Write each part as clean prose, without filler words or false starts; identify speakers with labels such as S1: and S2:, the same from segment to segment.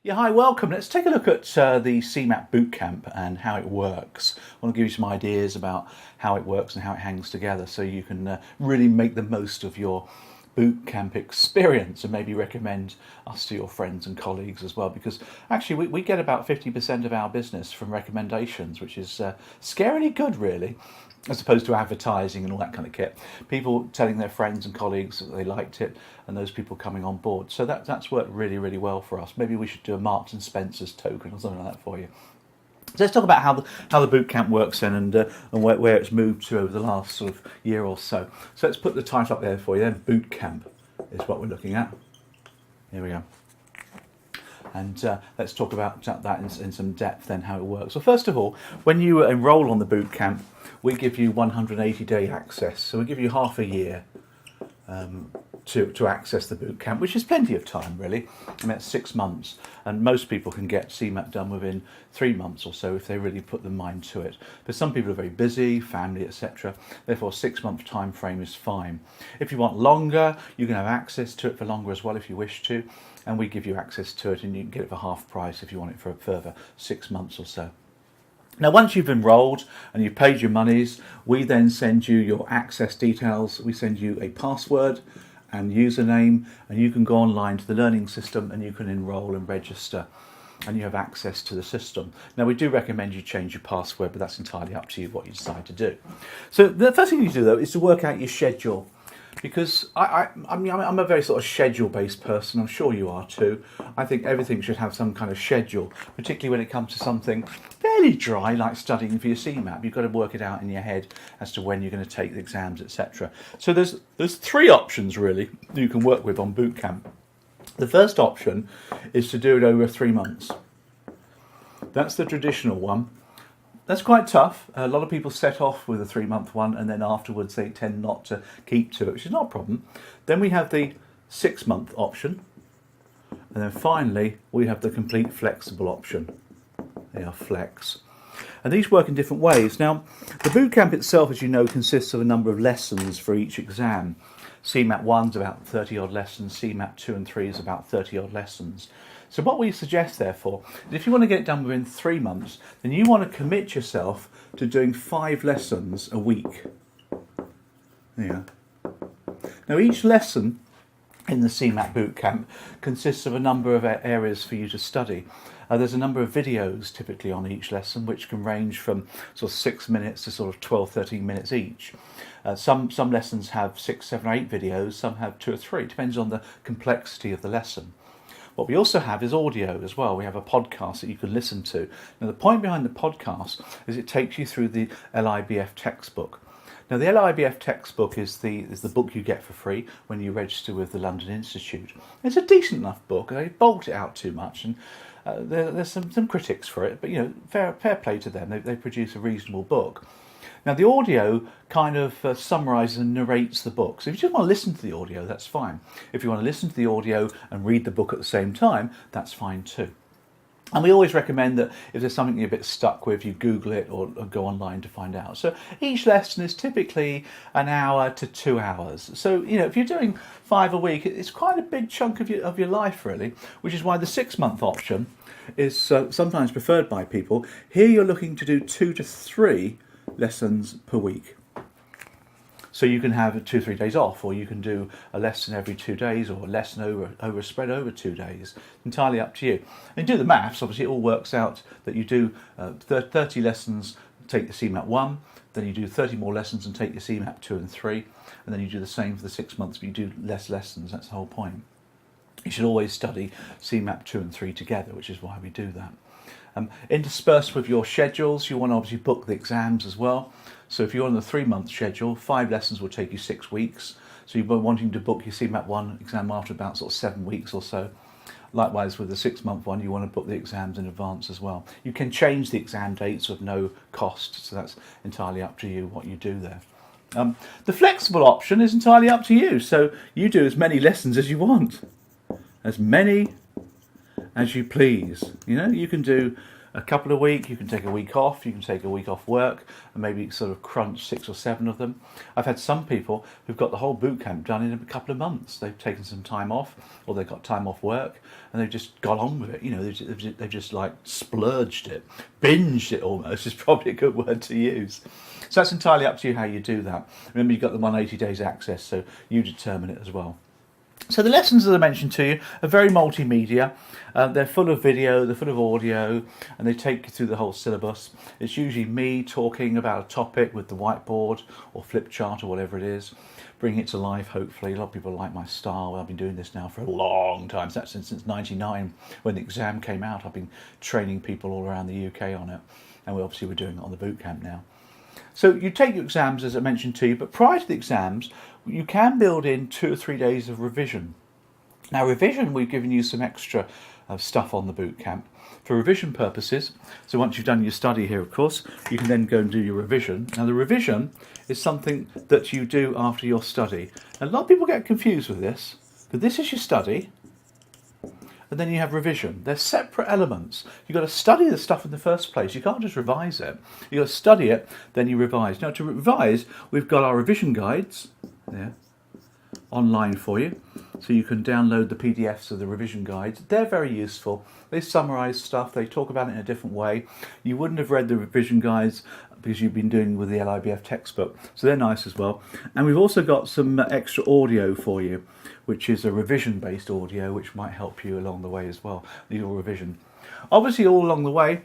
S1: Yeah, hi, welcome. Let's take a look at the Cemap Bootcamp and how it works. I want to give you some ideas about how it works and how it hangs together so you can really make the most of your bootcamp experience and maybe recommend us to your friends and colleagues as well, because actually we get about 50% of our business from recommendations, which is scarily good really, as opposed to advertising and all that kind of kit. People telling their friends and colleagues that they liked it and those people coming on board. So that's worked really, really well for us. Maybe we should do a Marks and Spencer's token or something like that for you. So let's talk about how the bootcamp works then and where it's moved to over the last sort of year or so. So let's put the title up there for you then. Bootcamp is what we're looking at. Here we go. And let's talk about that in some depth then, how it works. Well, first of all, when you enrol on the bootcamp, we give you 180-day access. So we give you half a year to access the bootcamp, which is plenty of time really. I mean, it's 6 months, and most people can get Cemap done within 3 months or so if they really put the mind to it. But some people are very busy, family, etc. Therefore, a 6-month time frame is fine. If you want longer, you can have access to it for longer as well if you wish to, and we give you access to it, and you can get it for half price if you want it for a further 6 months or so. Now, once you've enrolled and you've paid your monies, we then send you your access details. We send you a password and username, and you can go online to the learning system and you can enroll and register, and you have access to the system. Now, we do recommend you change your password, but that's entirely up to you what you decide to do. So the first thing you do though is to work out your schedule, because I'm a very sort of schedule-based person. I'm sure you are too. I think everything should have some kind of schedule, particularly when it comes to something fairly dry like studying for your Cemap. You've got to work it out in your head as to when you're going to take the exams, etc. So there's 3 options really you can work with on Bootcamp. The first option is to do it over 3 months. That's the traditional one. That's quite tough. A lot of people set off with a 3-month one and then afterwards they tend not to keep to it, which is not a problem. Then we have the 6-month option, and then finally we have the complete flexible option. They are flex. And these work in different ways. Now, the bootcamp itself, as you know, consists of a number of lessons for each exam. Cemap 1's about 30 odd lessons, Cemap 2 and 3 is about 30 odd lessons. So what we suggest, therefore, is if you want to get it done within 3 months, then you want to commit yourself to doing 5 lessons a week. Yeah. Now, each lesson in the Cemap Bootcamp consists of a number of areas for you to study. There's a number of videos typically on each lesson, which can range from sort of 6 minutes to sort of 12, 13 minutes each. Some lessons have 6, 7 or 8 videos, some have 2 or 3, it depends on the complexity of the lesson. What we also have is audio as well. We have a podcast that you can listen to. Now, the point behind the podcast is it takes you through the LIBF textbook. Now, the LIBF textbook is the book you get for free when you register with the London Institute. It's a decent enough book. They bulked it out too much, and there's some critics for it, but you know, fair play to them. They produce a reasonable book. Now, the audio kind of summarises and narrates the book. So if you just want to listen to the audio, that's fine. If you want to listen to the audio and read the book at the same time, that's fine too. And we always recommend that if there's something you're a bit stuck with, you Google it or go online to find out. So each lesson is typically an hour to 2 hours. So, you know, if you're doing 5 a week, it's quite a big chunk of your life, really, which is why the 6-month option is sometimes preferred by people. Here you're looking to do 2 to 3 lessons per week. So you can have 2 or 3 days off, or you can do a lesson every 2 days, or a lesson spread over 2 days. Entirely up to you. And do the maths, obviously it all works out that you do 30 lessons, take the Cemap 1, then you do 30 more lessons and take your Cemap 2 and 3, and then you do the same for the 6 months, but you do less lessons. That's the whole point. You should always study Cemap 2 and 3 together, which is why we do that. Interspersed with your schedules, you want to obviously book the exams as well. So if you're on the 3-month schedule, 5 lessons will take you 6 weeks. So you're wanting to book your Cemap 1 exam after about sort of 7 weeks or so. Likewise with the 6-month one, you want to book the exams in advance as well. You can change the exam dates with no cost, so that's entirely up to you what you do there. The flexible option is entirely up to you, so you do as many lessons as you want. As many as you please. You know, you can do a couple of weeks, you can take a week off, you can take a week off work, and maybe sort of crunch 6 or 7 of them. I've had some people who've got the whole boot camp done in a couple of months. They've taken some time off, or they've got time off work, and they've just got on with it. You know, they've just like splurged it, binged it almost, is probably a good word to use. So that's entirely up to you how you do that. Remember, you've got the 180 days access, so you determine it as well. So the lessons that I mentioned to you are very multimedia. They're full of video, they're full of audio, and they take you through the whole syllabus. It's usually me talking about a topic with the whiteboard or flip chart or whatever it is, bringing it to life, hopefully. A lot of people like my style. I've been doing this now for a long time, since 99, when the exam came out. I've been training people all around the UK on it, and we're doing it on the bootcamp now. So you take your exams, as I mentioned to you, but prior to the exams, you can build in 2 or 3 days of revision. Now, revision, we've given you some extra stuff on the bootcamp for revision purposes. So once you've done your study here, of course, you can then go and do your revision. Now, the revision is something that you do after your study. And a lot of people get confused with this, but this is your study, and then you have revision. They're separate elements. You've got to study the stuff in the first place. You can't just revise it. You've got to study it, then you revise. Now, to revise, we've got our revision guides there online for you. So you can download the PDFs of the revision guides. They're very useful. They summarise stuff. They talk about it in a different way. You wouldn't have read the revision guides because you've been doing with the LIBF textbook. So they're nice as well. And we've also got some extra audio for you, which is a revision-based audio, which might help you along the way as well, your revision. Obviously, all along the way,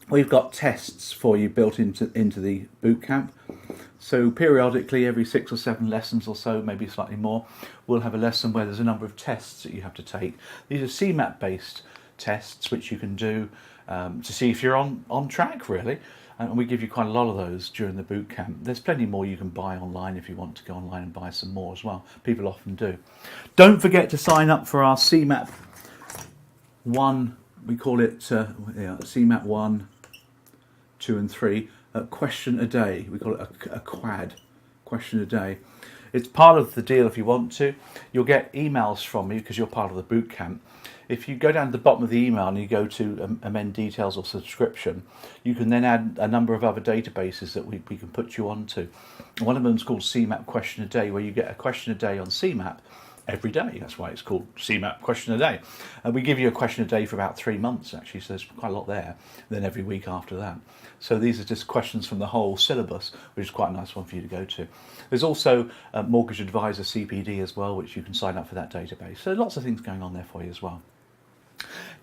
S1: we've got tests for you built into the bootcamp. So periodically, every 6 or 7 lessons or so, maybe slightly more, we'll have a lesson where there's a number of tests that you have to take. These are Cemap-based tests, which you can do to see if you're on track, really. And we give you quite a lot of those during the boot camp. There's plenty more you can buy online if you want to go online and buy some more as well. People often do. Don't forget to sign up for our Cemap 1, we call it Cemap 1, 2 and 3, question a day. We call it a quad, question a day. It's part of the deal if you want to. You'll get emails from me because you're part of the boot camp. If you go down to the bottom of the email and you go to amend details or subscription, you can then add a number of other databases that we can put you onto. One of them is called Cemap Question a Day, where you get a question a day on Cemap every day. That's why it's called Cemap Question a Day. And we give you a question a day for about 3 months, actually, so there's quite a lot there. Then every week after that. So these are just questions from the whole syllabus, which is quite a nice one for you to go to. There's also Mortgage Advisor CPD as well, which you can sign up for that database. So lots of things going on there for you as well.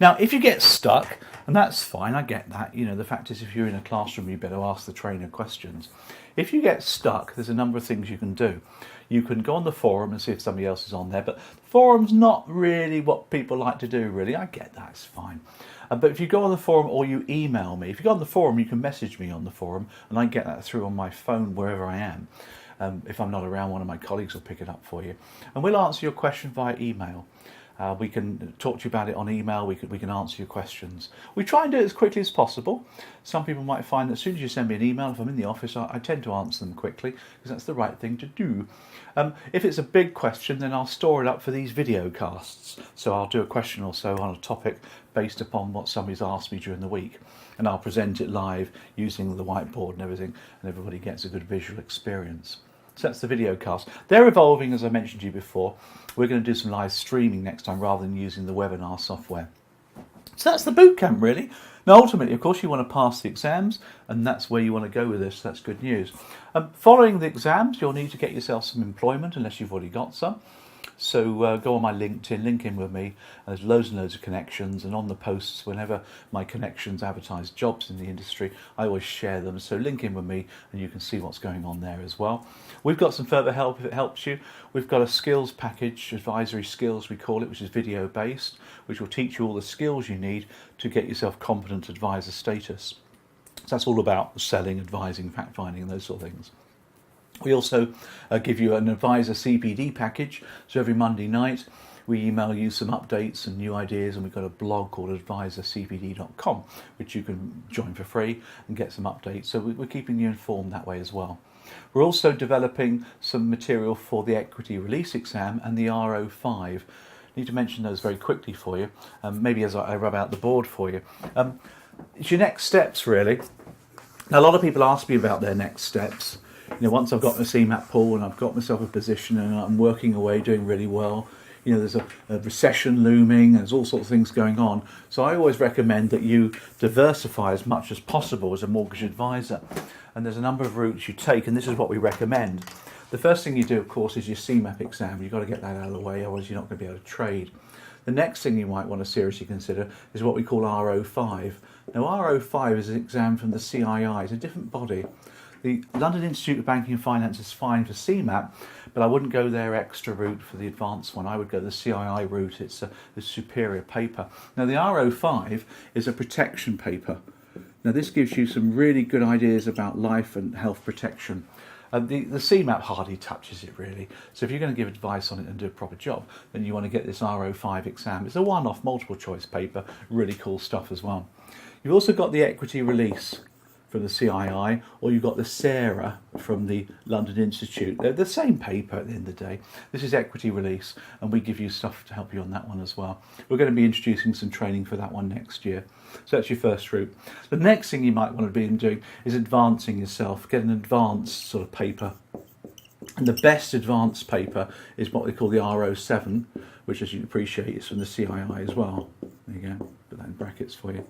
S1: Now, if you get stuck, and that's fine, I get that. You know, the fact is, if you're in a classroom, you better ask the trainer questions. If you get stuck, there's a number of things you can do. You can go on the forum and see if somebody else is on there, but the forum's not really what people like to do, really. I get that, it's fine. But if you go on the forum or you email me, if you go on the forum, you can message me on the forum, and I get that through on my phone wherever I am. If I'm not around, one of my colleagues will pick it up for you. And we'll answer your question via email. We can talk to you about it on email. We can answer your questions. We try and do it as quickly as possible. Some people might find that as soon as you send me an email, if I'm in the office, I tend to answer them quickly because that's the right thing to do. If it's a big question, then I'll store it up for these video casts. So I'll do a question or so on a topic based upon what somebody's asked me during the week, and I'll present it live using the whiteboard and everything, and everybody gets a good visual experience. So that's the video cast. They're evolving, as I mentioned to you before. We're going to do some live streaming next time rather than using the webinar software. So that's the bootcamp, really. Now, ultimately, of course, you want to pass the exams, and that's where you want to go with this. That's good news. Following the exams, you'll need to get yourself some employment, unless you've already got some. So go on my LinkedIn, link in with me. There's loads and loads of connections, and on the posts, whenever my connections advertise jobs in the industry, I always share them. So link in with me, and you can see what's going on there as well. We've got some further help if it helps you. We've got a skills package, advisory skills we call it, which is video based, which will teach you all the skills you need to get yourself competent advisor status. So that's all about selling, advising, fact finding, and those sort of things. We also give you an advisor CPD package. So every Monday night we email you some updates and new ideas, and we've got a blog called advisorcpd.com, which you can join for free and get some updates. So we're keeping you informed that way as well. We're also developing some material for the equity release exam and the RO5. I need to mention those very quickly for you, maybe as I rub out the board for you. it's your next steps really. Now, a lot of people ask me about their next steps. Once I've got my Cemap pool and I've got myself a position and I'm working away, doing really well, there's a recession looming, there's all sorts of things going on. So I always recommend that you diversify as much as possible as a mortgage advisor. And there's a number of routes you take, and this is what we recommend. The first thing you do, of course, is your Cemap exam. You've got to get that out of the way, otherwise you're not going to be able to trade. The next thing you might want to seriously consider is what we call RO5. Now, RO5 is an exam from the CII. It's a different body. The London Institute of Banking and Finance is fine for Cemap, but I wouldn't go their extra route for the advanced one. I would go the CII route. It's the superior paper. Now, the RO5 is a protection paper. Now, this gives you some really good ideas about life and health protection. The Cemap hardly touches it really. So if you're going to give advice on it and do a proper job, then you want to get this RO5 exam. It's a one-off multiple choice paper, really cool stuff as well. You've also got the equity release from the CII, or you've got the SARA from the London Institute. They're the same paper at the end of the day. This is equity release, and we give you stuff to help you on that one as well. We're going to be introducing some training for that one next year. So that's your first route. The next thing you might want to be doing is advancing yourself, get an advanced sort of paper. And the best advanced paper is what we call the RO7, which, as you appreciate, is from the CII as well. There you go, put that in brackets for you.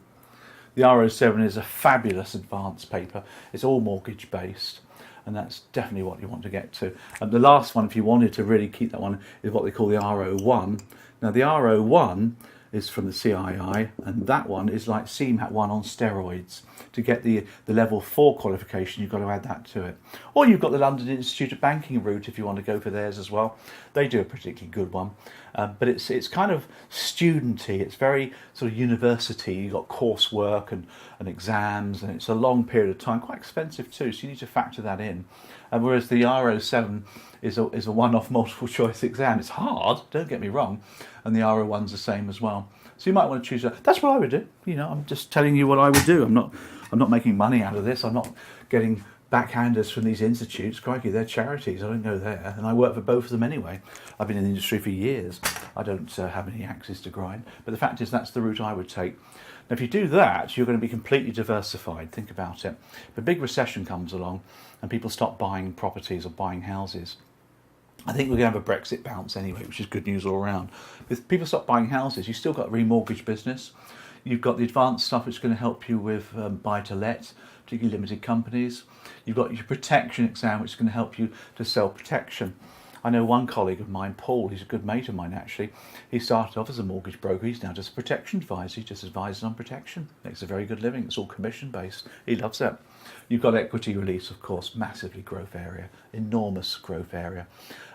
S1: The RO7 is a fabulous advanced paper. It's all mortgage based, and that's definitely what you want to get to. And the last one, if you wanted to really keep that one, is what they call the RO1. Now, the RO1 is from the CII, and that one is like Cemap 1 on steroids. To get the level 4 qualification, you've got to add that to it. Or you've got the London Institute of Banking route if you want to go for theirs as well. They do a particularly good one, but it's kind of studenty. It's very sort of university. You've got coursework and exams, and it's a long period of time, quite expensive too, so you need to factor that in. Whereas the RO7 is a one-off multiple choice exam. It's hard, don't get me wrong, and the RO1's the same as well. So you might want to choose that. That's what I would do. I'm just telling you what I would do. I'm not making money out of this. I'm not getting backhanders from these institutes. Crikey, they're charities. I don't go there, and I work for both of them anyway. I've been in the industry for years. I don't have any axes to grind. But the fact is, that's the route I would take. Now, if you do that, you're going to be completely diversified. Think about it. If a big recession comes along and people stop buying properties or buying houses, I think we're going to have a Brexit bounce anyway, which is good news all around. If people stop buying houses, you've still got remortgage business. You've got the advanced stuff which is going to help you with buy-to-let, particularly limited companies. You've got your protection exam, which is going to help you to sell protection. I know one colleague of mine, Paul, he's a good mate of mine actually. He started off as a mortgage broker. He's now just a protection advisor. He just advises on protection. Makes a very good living. It's all commission based. He loves it. You've got equity release, of course, massively growth area, enormous growth area.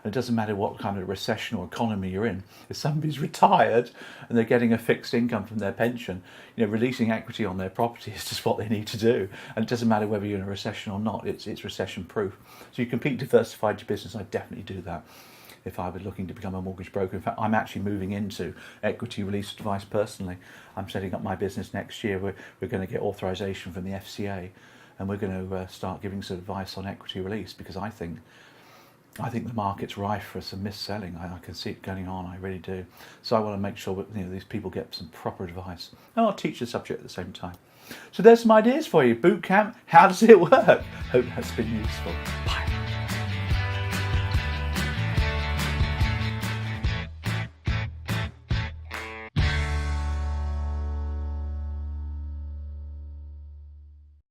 S1: And it doesn't matter what kind of recession or economy you're in. If somebody's retired and they're getting a fixed income from their pension, releasing equity on their property is just what they need to do. And it doesn't matter whether you're in a recession or not. It's recession proof. So you completely diversified your business. I'd definitely do that if I were looking to become a mortgage broker. In fact, I'm actually moving into equity release advice personally. I'm setting up my business next year. We're going to get authorization from the FCA, and we're going to start giving some advice on equity release, because I think the market's rife for some mis-selling. I can see it going on, I really do. So I want to make sure that these people get some proper advice. And I'll teach the subject at the same time. So there's some ideas for you. Bootcamp, how does it work? Hope that's been useful. Bye.